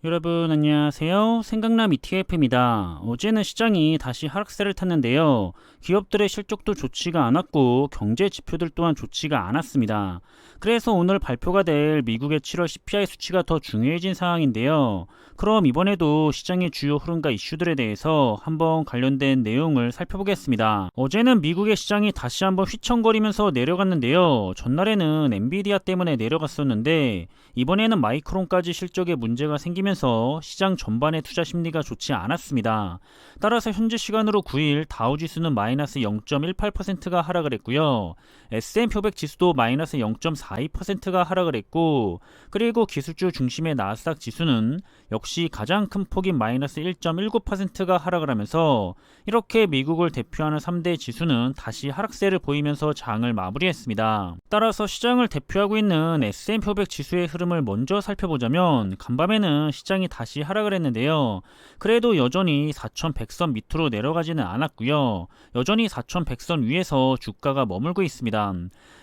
여러분 안녕하세요. 생강남 ETF입니다. 어제는 시장이 다시 하락세를 탔는데요. 기업들의 실적도 좋지가 않았고 경제 지표들 또한 좋지가 않았습니다. 그래서 오늘 발표가 될 미국의 7월 CPI 수치가 더 중요해진 상황인데요. 그럼 이번에도 시장의 주요 흐름과 이슈들에 대해서 한번 관련된 내용을 살펴보겠습니다. 어제는 미국의 시장이 다시 한번 휘청거리면서 내려갔는데요. 전날에는 엔비디아 때문에 내려갔었는데 이번에는 마이크론까지 실적에 문제가 생기면서 시장 전반의 투자 심리가 좋지 않았습니다. 따라서 현재 시간으로 9일 다우지수는 마이너스 0.18%가 하락을 했고요. S&P 500 지수도 마이너스 0.42%가 하락을 했고, 그리고 기술주 중심의 나스닥 지수는 역시 가장 큰 폭인 마이너스 1.19%가 하락을 하면서 이렇게 미국을 대표하는 3대 지수는 다시 하락세를 보이면서 장을 마무리했습니다. 따라서 시장을 대표하고 있는 S&P 500 지수의 흐름을 먼저 살펴보자면 간밤에는 시장이 다시 하락을 했는데요. 그래도 여전히 4100선 밑으로 내려가지는 않았고요. 여전히 4100선 위에서 주가가 머물고 있습니다.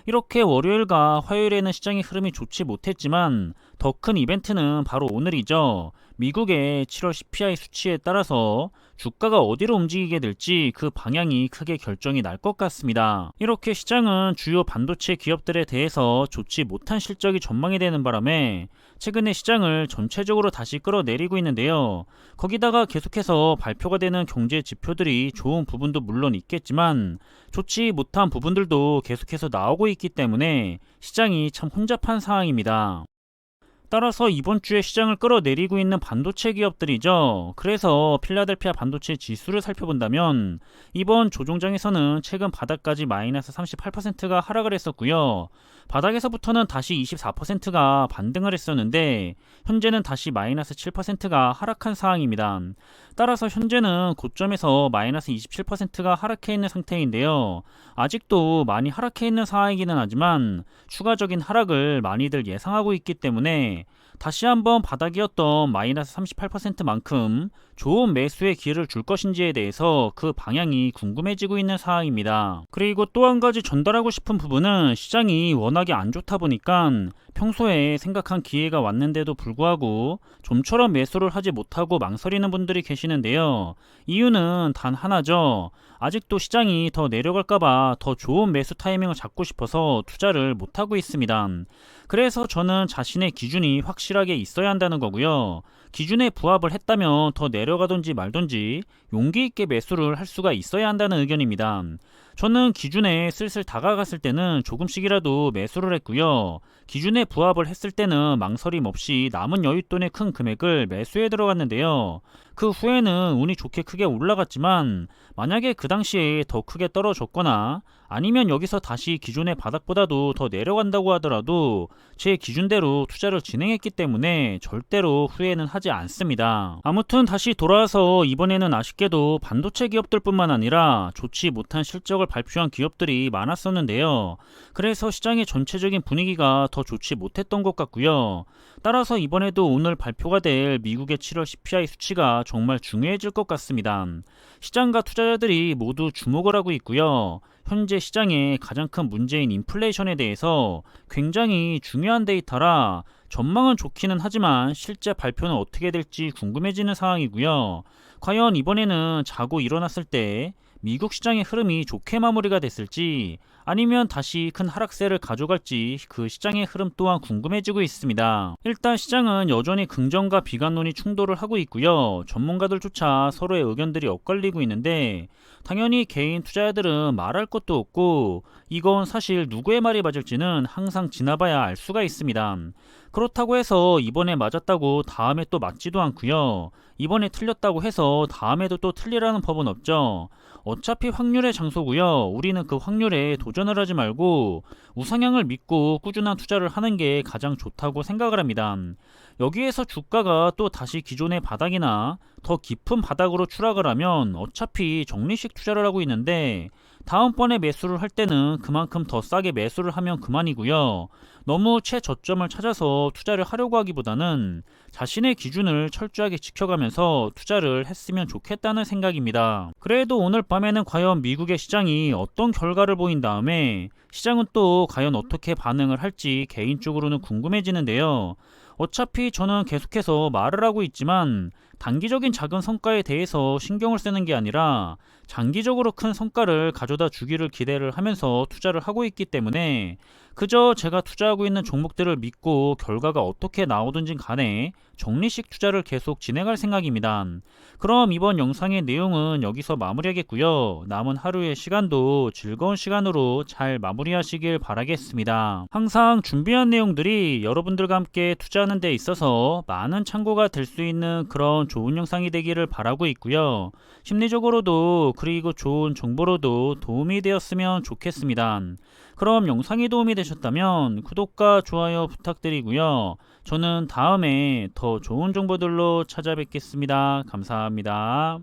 이렇게 월요일과 화요일에는 시장의 흐름이 좋지 못했지만 더 큰 이벤트는 바로 오늘이죠. 미국의 7월 CPI 수치에 따라서 주가가 어디로 움직이게 될지 그 방향이 크게 결정이 날 것 같습니다. 이렇게 시장은 주요 반도체 기업들에 대해서 좋지 못한 실적이 전망이 되는 바람에 최근에 시장을 전체적으로 다시 끌어내리고 있는데요. 거기다가 계속해서 발표가 되는 경제 지표들이 좋은 부분도 물론 있겠지만 좋지 못한 부분들도 계속해서 나오고 있기 때문에 시장이 참 혼잡한 상황입니다. 따라서 이번 주에 시장을 끌어내리고 있는 반도체 기업들이죠. 그래서 필라델피아 반도체 지수를 살펴본다면 이번 조종장에서는 최근 바닥까지 마이너스 38%가 하락을 했었고요. 바닥에서부터는 다시 24%가 반등을 했었는데 현재는 다시 마이너스 7%가 하락한 상황입니다. 따라서 현재는 고점에서 마이너스 27%가 하락해 있는 상태인데요. 아직도 많이 하락해 있는 상황이기는 하지만 추가적인 하락을 많이들 예상하고 있기 때문에 다시 한번 바닥이었던 마이너스 38%만큼 좋은 매수의 기회를 줄 것인지에 대해서 그 방향이 궁금해지고 있는 상황입니다. 그리고 또 한 가지 전달하고 싶은 부분은 시장이 워낙에 안 좋다 보니까 평소에 생각한 기회가 왔는데도 불구하고 좀처럼 매수를 하지 못하고 망설이는 분들이 계시는데요. 이유는 단 하나죠. 아직도 시장이 더 내려갈까봐 더 좋은 매수 타이밍을 잡고 싶어서 투자를 못하고 있습니다. 그래서 저는 자신의 기준이 확실하게 있어야 한다는 거고요. 기준에 부합을 했다면 더 내려가든지 말든지 용기 있게 매수를 할 수가 있어야 한다는 의견입니다. 저는 기준에 슬슬 다가갔을 때는 조금씩이라도 매수를 했고요. 기준에 부합을 했을 때는 망설임 없이 남은 여윳돈의 큰 금액을 매수해 들어갔는데요. 그 후에는 운이 좋게 크게 올라갔지만 만약에 그 당시에 더 크게 떨어졌거나 아니면 여기서 다시 기존의 바닥보다도 더 내려간다고 하더라도 제 기준대로 투자를 진행했기 때문에 절대로 후회는 하지 않습니다. 아무튼 다시 돌아와서 이번에는 아쉽게도 반도체 기업들뿐만 아니라 좋지 못한 실적을 발표한 기업들이 많았었는데요. 그래서 시장의 전체적인 분위기가 더 좋지 못했던 것 같고요. 따라서 이번에도 오늘 발표가 될 미국의 7월 CPI 수치가 정말 중요해질 것 같습니다. 시장과 투자자들이 모두 주목을 하고 있고요. 현재 시장의 가장 큰 문제인 인플레이션에 대해서 굉장히 중요한 데이터라 전망은 좋기는 하지만 실제 발표는 어떻게 될지 궁금해지는 상황이고요. 과연 이번에는 자고 일어났을 때 미국 시장의 흐름이 좋게 마무리가 됐을지 아니면 다시 큰 하락세를 가져갈지 그 시장의 흐름 또한 궁금해지고 있습니다. 일단 시장은 여전히 긍정과 비관론이 충돌을 하고 있고요. 전문가들조차 서로의 의견들이 엇갈리고 있는데 당연히 개인 투자자들은 말할 것도 없고 이건 사실 누구의 말이 맞을지는 항상 지나봐야 알 수가 있습니다. 그렇다고 해서 이번에 맞았다고 다음에 또 맞지도 않고요. 이번에 틀렸다고 해서 다음에도 또 틀리라는 법은 없죠. 어차피 확률의 장소고요. 우리는 그 확률에 도전을 하지 말고 우상향을 믿고 꾸준한 투자를 하는 게 가장 좋다고 생각을 합니다. 여기에서 주가가 또 다시 기존의 바닥이나 더 깊은 바닥으로 추락을 하면 어차피 적리식 투자를 하고 있는데 다음번에 매수를 할 때는 그만큼 더 싸게 매수를 하면 그만이고요. 너무 최저점을 찾아서 투자를 하려고 하기보다는 자신의 기준을 철저하게 지켜가면서 투자를 했으면 좋겠다는 생각입니다. 그래도 오늘 밤에는 과연 미국의 시장이 어떤 결과를 보인 다음에 시장은 또 과연 어떻게 반응을 할지 개인적으로는 궁금해지는데요. 어차피 저는 계속해서 말을 하고 있지만 단기적인 작은 성과에 대해서 신경을 쓰는 게 아니라 장기적으로 큰 성과를 가져다 주기를 기대를 하면서 투자를 하고 있기 때문에 그저 제가 투자하고 있는 종목들을 믿고 결과가 어떻게 나오든지 간에 적리식 투자를 계속 진행할 생각입니다. 그럼 이번 영상의 내용은 여기서 마무리하겠고요. 남은 하루의 시간도 즐거운 시간으로 잘 마무리하시길 바라겠습니다. 항상 준비한 내용들이 여러분들과 함께 투자하는 데 있어서 많은 참고가 될 수 있는 그런 좋은 영상이 되기를 바라고 있고요. 심리적으로도 그리고 좋은 정보로도 도움이 되었으면 좋겠습니다. 그럼 영상이 도움이 되셨다면 구독과 좋아요 부탁드리고요. 저는 다음에 더 좋은 정보들로 찾아뵙겠습니다. 감사합니다.